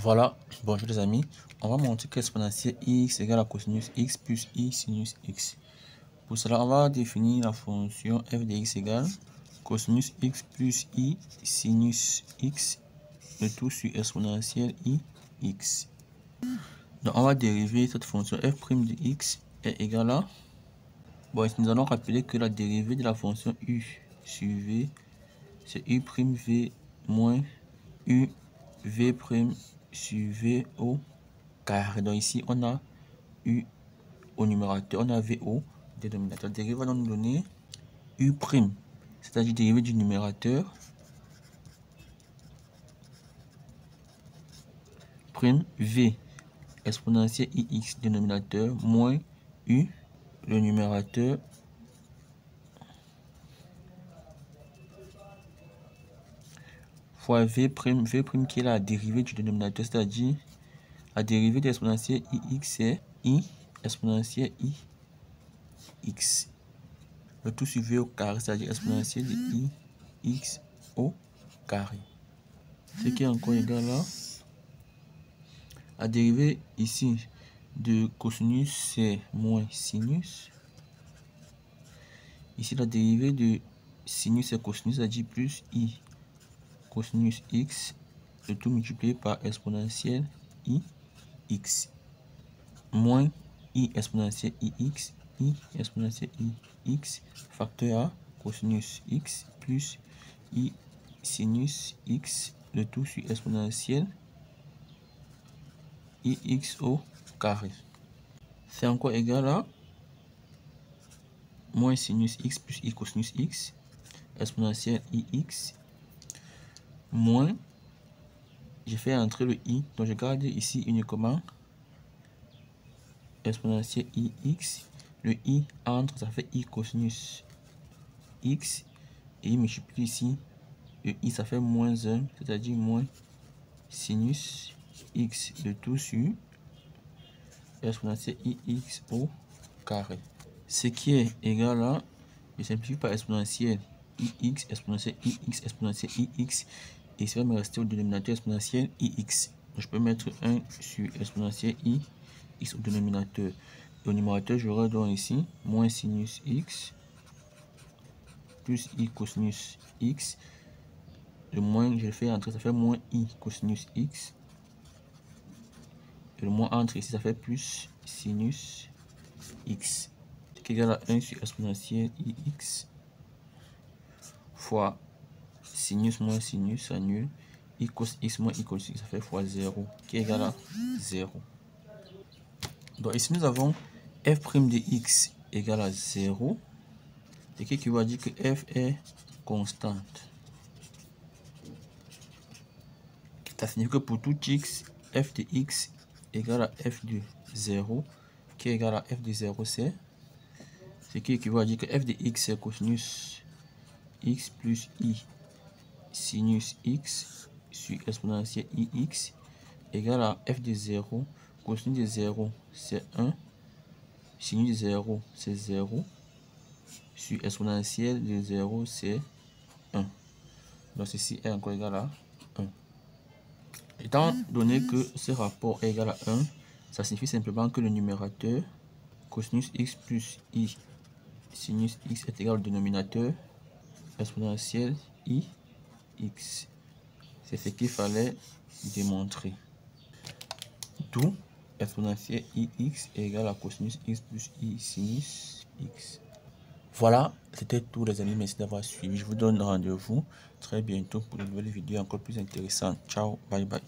Voilà, bonjour les amis, on va montrer que l'exponentielle x égale à cosinus x plus i sinus x. Pour cela, on va définir la fonction f de x égale cosinus x plus i sinus x, le tout sur exponentielle i x. Donc on va dériver cette fonction f' de x est égale à... Bon, ici nous allons rappeler que la dérivée de la fonction u sur v, c'est u'v moins u v' sur v au carré. Donc ici on a u au numérateur, on a v au dénominateur. La dérivée va nous donner u', c'est-à-dire dérivée du numérateur prime v exponentielle ix dénominateur moins u le numérateur fois v' qui est la dérivée du dénominateur, c'est-à-dire la dérivée de l'exponentielle ix c'est i exponentielle ix. Le tout sur v au carré, c'est-à-dire exponentielle de ix au carré. Ce qui est encore égal à la dérivée ici de cosinus, c'est moins sinus. Ici, la dérivée de sinus, c'est cosinus, c'est-à-dire plus i cosinus x, le tout multiplié par exponentielle ix, moins i exponentielle ix, i exponentielle ix, facteur à cosinus x, plus i sinus x, le tout sur exponentielle ix au carré. C'est encore égal à moins sinus x plus i cosinus x, exponentielle ix, moins, j'ai fait entrer le i, donc je garde ici uniquement exponentielle ix, le i entre, ça fait i cosinus x, et il multiplie ici, le i ça fait moins 1, c'est-à-dire moins sinus x, le tout sur exponentielle ix au carré. Ce qui est égal à, je simplifie par exponentielle ix, exponentielle ix, et ça va me rester au dénominateur exponentielle ix. Donc je peux mettre 1 sur exponentielle ix au dénominateur. Et au numérateur, j'aurai donc ici moins sinus x plus i cosinus x. Le moins, je le fais entrer, ça fait moins i cosinus x. Et le moins entre ici, ça fait plus sinus x. Ce qui est égal à 1 sur exponentielle ix fois sinus moins sinus, ça annule. I cos x moins i cos x, ça fait fois 0, qui est égal à 0. Donc ici, nous avons f' de x égale à 0. Ce qui équivaut à dire que f est constante. Ça signifie que pour tout x, f de x égale à f de 0, qui est égal à f de 0, c'est ce qui équivaut à dire que f de x c'est cosinus x plus i sinus x sur exponentielle ix égale à f de 0, cosinus de 0 c'est 1, sinus de 0 c'est 0, sur exponentielle de 0 c'est 1. Donc ceci est encore égal à 1. Étant donné que ce rapport est égal à 1, ça signifie simplement que le numérateur cosinus x plus i sinus x est égal au dénominateur exponentielle ix. C'est ce qu'il fallait démontrer. D'où exponentielle ix est égal à cosinus x plus i sinus x. Voilà, c'était tout les amis, merci d'avoir suivi. Je vous donne rendez-vous très bientôt pour de nouvelles vidéos encore plus intéressantes. Ciao, bye bye.